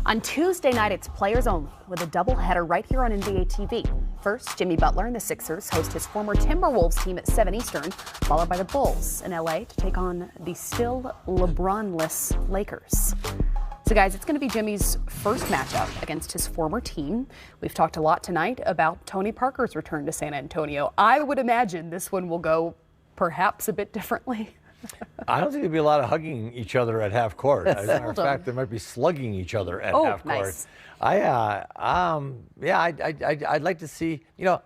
On Tuesday night, it's players only with a doubleheader right here on NBA TV. First, Jimmy Butler and the Sixers host his former Timberwolves team at 7 Eastern, followed by the Bulls in LA to take on the still LeBron-less Lakers. So guys, it's going to be Jimmy's first matchup against his former team. We've talked a lot tonight about Tony Parker's return to San Antonio. I would imagine this one will go perhaps a bit differently. I don't think there'd be a lot of hugging each other at half court. As a matter of fact, they might be slugging each other at half court. Nice. I'd like to see, the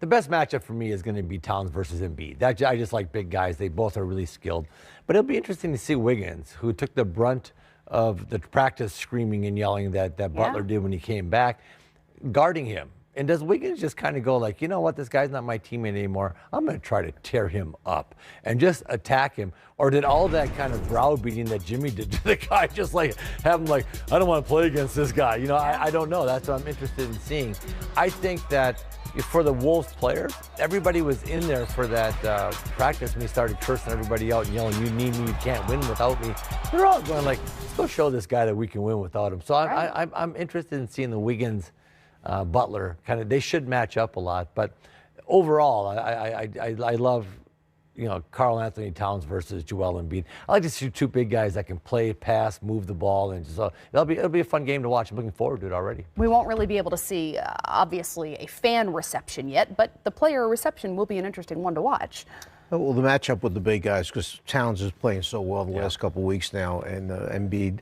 best matchup for me is going to be Towns versus Embiid. I just like big guys. They both are really skilled. But it'll be interesting to see Wiggins, who took the brunt of the practice screaming and yelling that Butler did when he came back, guarding him. And does Wiggins just kind of go like, you know what, this guy's not my teammate anymore. I'm going to try to tear him up and just attack him. Or did all that kind of browbeating that Jimmy did to the guy just like have him like, I don't want to play against this guy. I don't know. That's what I'm interested in seeing. I think that for the Wolves players, everybody was in there for that practice when he started cursing everybody out and yelling, you need me, you can't win without me. They're all going like, let's go show this guy that we can win without him. So I'm interested in seeing the Wiggins Butler they should match up a lot, but overall I love Karl Anthony Towns versus Joel Embiid. I like to see two big guys that can play, pass, move the ball, and it'll be a fun game to watch. I'm looking forward to it already. We won't really be able to see obviously a fan reception yet, but the player reception will be an interesting one to watch. Well, the matchup with the big guys, because Towns is playing so well the last couple of weeks now, and Embiid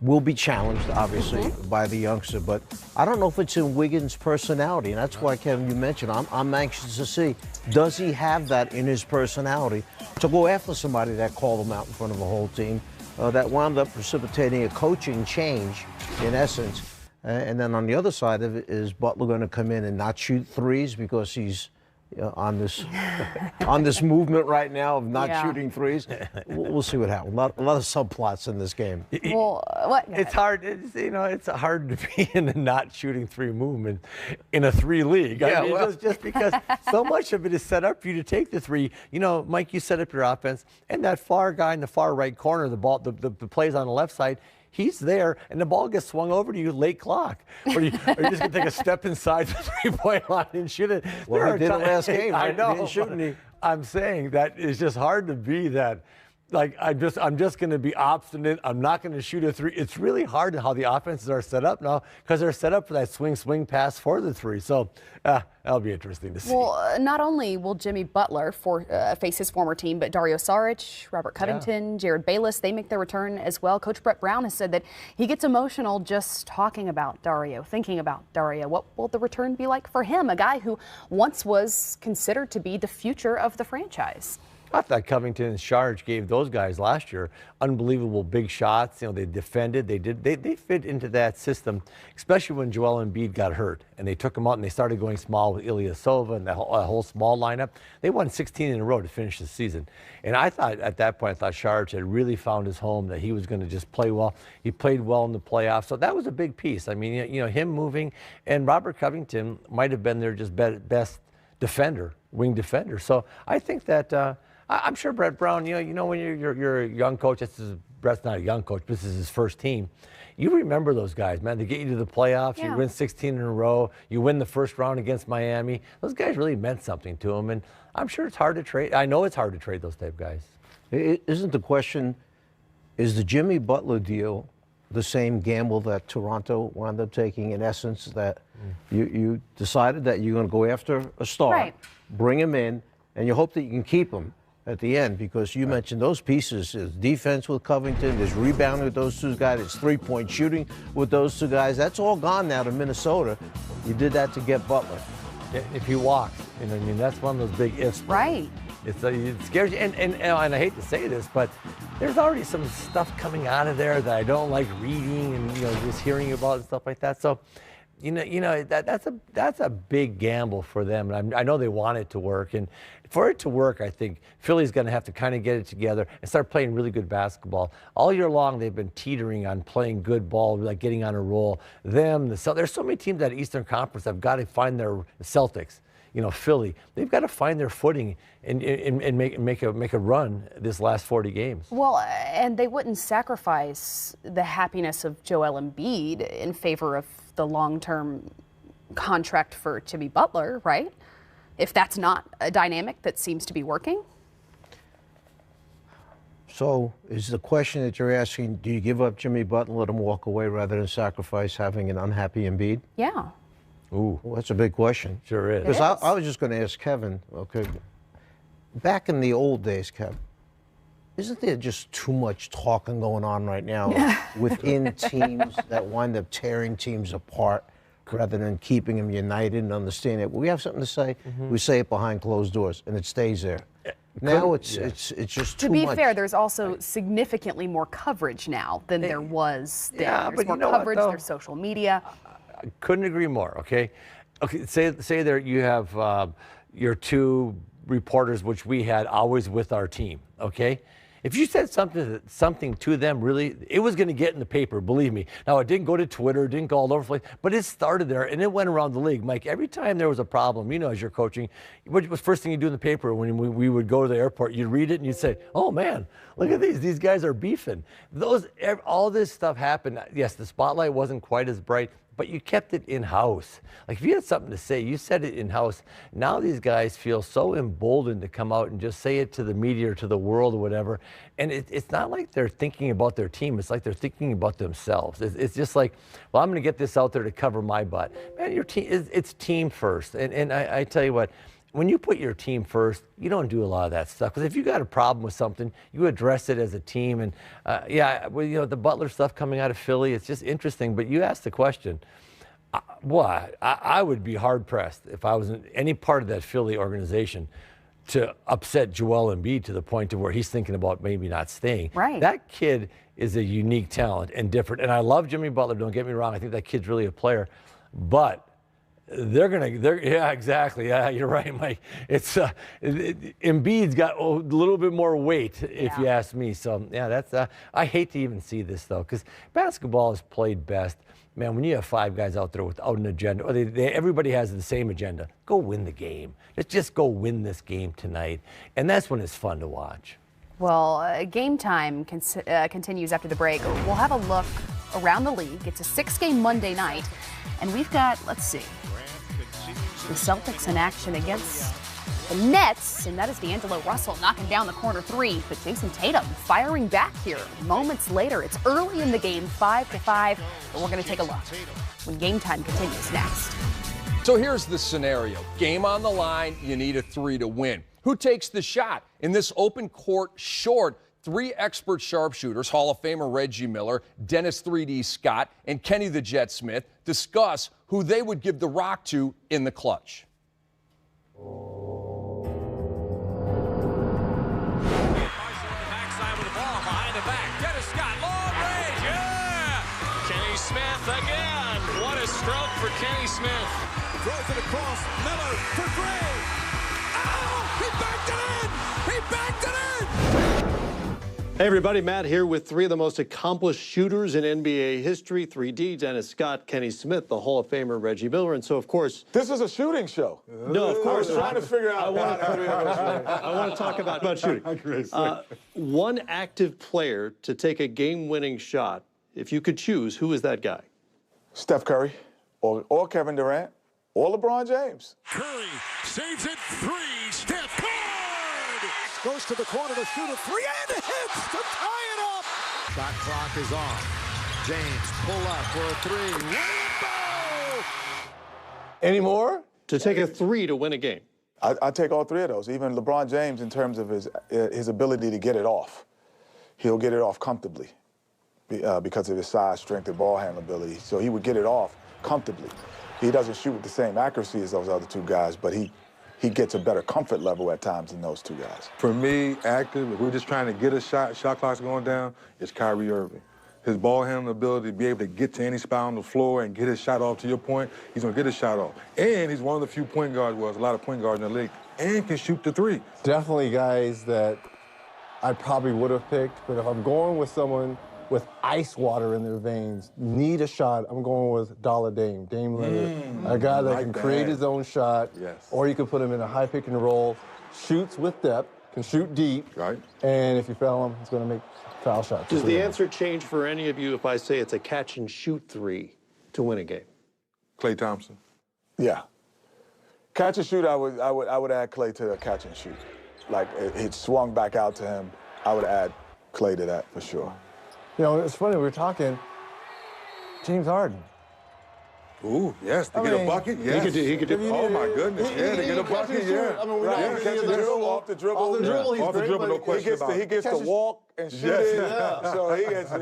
will be challenged, obviously, by the youngster. But I don't know if it's in Wiggins' personality. And that's why, Kevin, you mentioned, I'm anxious to see, does he have that in his personality to go after somebody that called him out in front of a whole team, that wound up precipitating a coaching change, in essence. And then on the other side of it, is Butler going to come in and not shoot threes because he's on this movement right now of not shooting threes? We'll see what happens. A lot of subplots in this game. Well, it's hard. It's hard to be in the not shooting three movement in a three league. I mean, just because so much of it is set up for you to take the three. Mike, you set up your offense, and that far guy in the far right corner, the ball, the plays on the left side. He's there, and the ball gets swung over to you late clock. Or you're just going to take a step inside the three-point line and shoot it. Well, he did it last game. I know. He didn't shoot any. I'm saying that it's just hard to be that. Like, I'm just going to be obstinate. I'm not going to shoot a three. It's really hard how the offenses are set up now because they're set up for that swing pass for the three. So that'll be interesting to see. Well, not only will Jimmy Butler face his former team, but Dario Saric, Robert Covington, Jared Bayless, they make their return as well. Coach Brett Brown has said that he gets emotional just talking about Dario, thinking about Dario. What will the return be like for him, a guy who once was considered to be the future of the franchise? I thought Covington and Saric gave those guys last year unbelievable big shots. They defended. They fit into that system, especially when Joel Embiid got hurt and they took him out and they started going small with Ilyasova and that whole small lineup. They won 16 in a row to finish the season. And I thought at that point, Saric had really found his home, that he was going to just play well. He played well in the playoffs, so that was a big piece. I mean, him moving, and Robert Covington might have been their just best defender, wing defender. So I think that. I'm sure Brett Brown, when you're a young coach, Brett's not a young coach, this is his first team. You remember those guys, man. They get you to the playoffs, you win 16 in a row, you win the first round against Miami. Those guys really meant something to him, and I'm sure it's hard to trade. I know it's hard to trade those type guys. Isn't the question, is the Jimmy Butler deal the same gamble that Toronto wound up taking, in essence, that you decided that you're going to go after a star, bring him in, and you hope that you can keep him at the end, because you mentioned those pieces. There's defense with Covington, there's rebounding with those two guys, there's three-point shooting with those two guys. That's all gone now to Minnesota. You did that to get Butler. If he walks, that's one of those big ifs. Right. It scares you, and I hate to say this, but there's already some stuff coming out of there that I don't like reading and just hearing about and stuff like that. So, that's a big gamble for them, and I know they want it to work. And for it to work, I think Philly's going to have to kind of get it together and start playing really good basketball. All year long, they've been teetering on playing good ball, like getting on a roll. There's so many teams at Eastern Conference have got to find their Celtics. Philly. They've got to find their footing and make a run this last 40 games. Well, and they wouldn't sacrifice the happiness of Joel Embiid in favor of the long-term contract for Jimmy Butler, right? If that's not a dynamic that seems to be working. So is the question that you're asking, do you give up Jimmy Butler and let him walk away rather than sacrifice having an unhappy Embiid? Yeah. Ooh. Well, that's a big question. Sure is. Because I was just going to ask Kevin, okay, back in the old days, Kevin, isn't there just too much talking going on right now within teams that wind up tearing teams apart rather than keeping them united and understanding it? We have something to say, we say it behind closed doors, and it stays there. Now it's just too much. To be fair, there's also significantly more coverage now than there was then. Yeah, There's but more you know what, coverage, though? there's social media. I couldn't agree more. Okay, say there you have your two reporters, which we had always with our team. Okay, if you said something to them, really, it was going to get in the paper. Believe me. Now it didn't go to Twitter, it didn't go all over the place, but it started there and it went around the league. Mike, every time there was a problem, as you're coaching, what was the first thing you do in the paper when we would go to the airport? You'd read it and you'd say, "Oh man, look at these guys are beefing." All this stuff happened. Yes, the spotlight wasn't quite as bright, but you kept it in-house. Like if you had something to say, you said it in-house. Now these guys feel so emboldened to come out and just say it to the media or to the world or whatever. And it's not like they're thinking about their team. It's like they're thinking about themselves. It's just like, well, I'm going to get this out there to cover my butt. Man, your team, it's team first. And I tell you what, when you put your team first, you don't do a lot of that stuff. Because if you got a problem with something, you address it as a team. And the Butler stuff coming out of Philly, it's just interesting. But you asked the question. I would be hard pressed if I was in any part of that Philly organization to upset Joel Embiid to the point to where he's thinking about maybe not staying. Right. That kid is a unique talent and different. And I love Jimmy Butler. Don't get me wrong. I think that kid's really a player, but. Yeah, exactly. Yeah, you're right, Mike. It's Embiid's got a little bit more weight, if you ask me. So yeah, that's. I hate to even see this though, because basketball is played best. Man, when you have five guys out there without an agenda, or everybody has the same agenda, go win the game. Just go win this game tonight, and that's when it's fun to watch. Well, game time continues after the break. We'll have a look around the league. It's a 6-game Monday night, and we've got, let's see, the Celtics in action against the Nets, and that is D'Angelo Russell knocking down the corner three, but Jason Tatum firing back here moments later. It's early in the game, 5-5, but we're going to take a look when game time continues next. So here's the scenario. Game on the line, you need a 3 to win. Who takes the shot? In this open court short, 3 expert sharpshooters, Hall of Famer Reggie Miller, Dennis 3D Scott, and Kenny the Jet Smith, discuss who they would give the rock to in the clutch. Backside with the ball, behind the back. Dennis Scott, long range, yeah! Kenny Smith again. What a stroke for Kenny Smith. Throws it across, Miller for three. Oh, he backed it in! He backed it in! Hey everybody, Matt here with 3 of the most accomplished shooters in NBA history, 3D, Dennis Scott, Kenny Smith, the Hall of Famer Reggie Miller, and so of course... This is a shooting show. No, of course. I was trying to figure out... I want to talk about shooting. One active player to take a game-winning shot, if you could choose, who is that guy? Steph Curry, or Kevin Durant, or LeBron James. Curry saves it, 3, Steph Curry! Goes to the corner to shoot a 3 and hits to tie it up. Shot clock is on. James pull up for a 3. Rainbow! Any more? To take a 3 to win a game. I take all 3 of those. Even LeBron James, in terms of his ability to get it off. He'll get it off comfortably because of his size, strength, and ball handling ability. So he would get it off comfortably. He doesn't shoot with the same accuracy as those other 2 guys, but he gets a better comfort level at times than those 2 guys. For me, active, if we're just trying to get a shot clock's going down, it's Kyrie Irving. His ball handling ability to be able to get to any spot on the floor and get his shot off, to your point, he's going to get his shot off. And he's one of the few point guards, well, there's a lot of point guards in the league, and can shoot the 3. Definitely guys that I probably would have picked, but if I'm going with someone with ice water in their veins need a shot, I'm going with Dame Lillard. A guy that can create his own shot, or you can put him in a high pick and roll, shoots with depth, can shoot deep, and if you foul him, he's going to make foul shots. Does the answer change for any of you if I say it's a catch and shoot three to win a game? Klay Thompson. Yeah. Catch and shoot, I would add Klay to the catch and shoot. Like, it swung back out to him. I would add Klay to that for sure. You know, it's funny, we were talking James Harden. Ooh, yes, to get a bucket, yes. He could do. Oh, my goodness, yeah, to get a bucket, yeah. I mean, we Catch and dribble, off the dribble. Off the dribble, he's off the great, dribble, no but question about it. He gets to walk and shoot it. So he gets he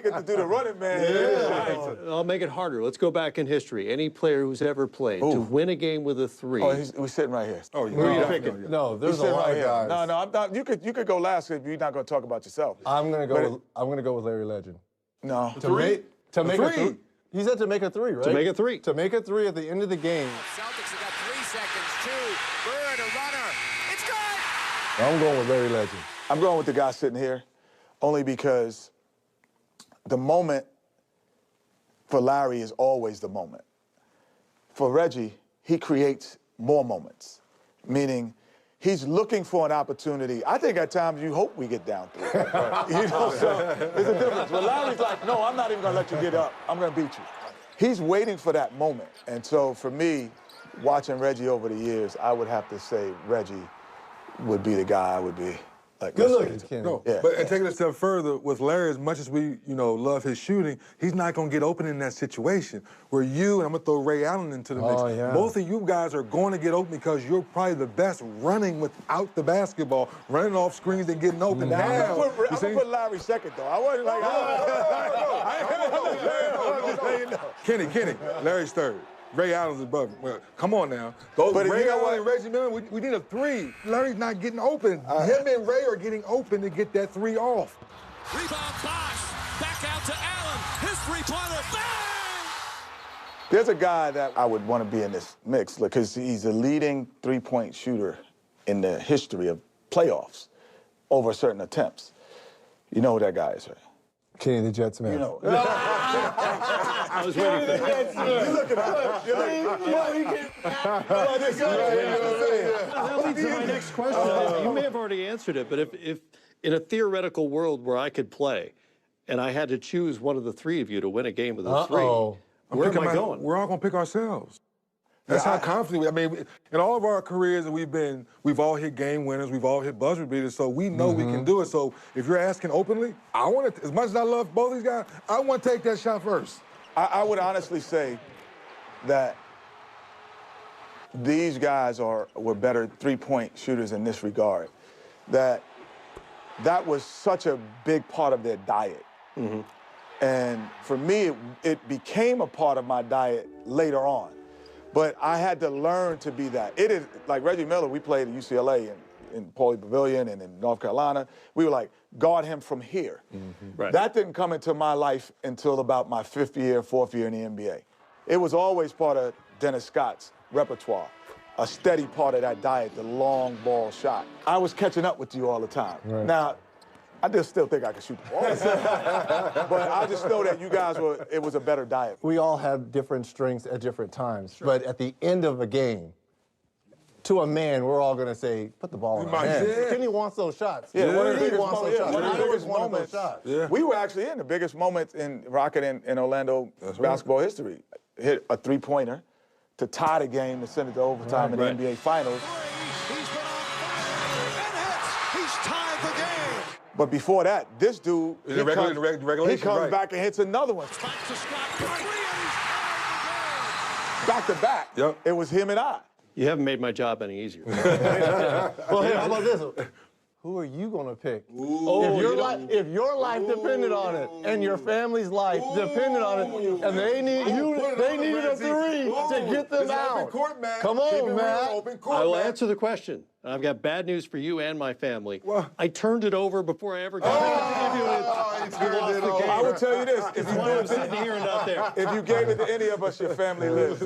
gets to do the running man. I'll make it harder. Let's go back in history. Any player who's ever played to win a game with a three. Oh, we're sitting right here. Oh, Who are you picking? No, there's a lot of guys. No, I'm not. You could go last if you're not going to talk about yourself. I'm gonna go with Larry Legend. No. To make a three. three. He said to make a three, right? To make a three. To make a three at the end of the game. Celtics have got 3 seconds. 2. Bird, a runner. It's good. I'm going with Larry Legend. I'm going with the guy sitting here, only because the moment for Larry is always the moment. For Reggie, he creates more moments, meaning he's looking for an opportunity. I think at times you hope we get down 3. You know, so there's a difference. But Larry's like, no, I'm not even going to let you get up. I'm going to beat you. He's waiting for that moment. And so for me, watching Reggie over the years, I would have to say Reggie would be the guy I would be. Like, good looking, Kenny. No, but and taking it a step further, with Larry, as much as we, love his shooting, he's not going to get open in that situation. Where you, and I'm going to throw Ray Allen into the mix, both of you guys are going to get open because you're probably the best running without the basketball, running off screens and getting open. I'm going to put Larry second, though. I wasn't like, Kenny, Larry's third. Ray Allen's above him. Well, come on now. Ray Allen and Reggie Miller, we need a three. Larry's not getting open. Him and Ray are getting open to get that three off. Rebound, Bosh. Back out to Allen. His three-pointer. Bang! There's a guy that I would want to be in this mix because he's the leading three-point shooter in the history of playoffs over certain attempts. You know who that guy is, right? Kenny the Jets man. You know. I was waiting for that. You look at That leads to my next question. You may have already answered it, but if in a theoretical world where I could play and I had to choose one of the three of you to win a game with a three, where am I going? We're all going to pick ourselves. That's how confident we. I mean, in all of our careers that we've all hit game winners, we've all hit buzzer beaters, so we know we can do it. So if you're asking openly, I want to, as much as I love both these guys, I want to take that shot first. I would honestly say that these guys were better three-point shooters in this regard. That was such a big part of their diet. And for me, it became a part of my diet later on. But I had to learn to be that. It is, like Reggie Miller, we played at UCLA in Pauley Pavilion and in North Carolina. We were like, guard him from here. Right. That didn't come into my life until about my 4th year in the NBA. It was always part of Dennis Scott's repertoire, a steady part of that diet, the long ball shot. I was catching up with you all the time. Right. Now, I just still think I can shoot the ball. But I just know that you guys it was a better diet. We all have different strengths at different times. Sure. But at the end of a game, to a man, we're all going to say, put the ball in my hand. Kenny wants those shots. Yeah, one of the Kenny biggest wants those shots. One of the biggest moments. Yeah. We were actually in the biggest moments in Rocket and Orlando basketball history. Hit a three-pointer to tie the game to send it to overtime in the NBA Finals. He's been on fire and hits. He's tied the game. But before that, this dude, he comes back and hits another one. Back to Scott for 3 and he's tied Back to back. Yep. It was him and I. You haven't made my job any easier. Well, hey, how about this? Who are you going to pick? If your life depended on it and your family's life depended on it, and they needed a three to get them out. Come on, man. I will answer the question. I've got bad news for you and my family. I turned it over before I ever got to give you it. You lost the game. I will tell you this. If you, I'm sitting here and not there. if you gave it to any of us, your family lives.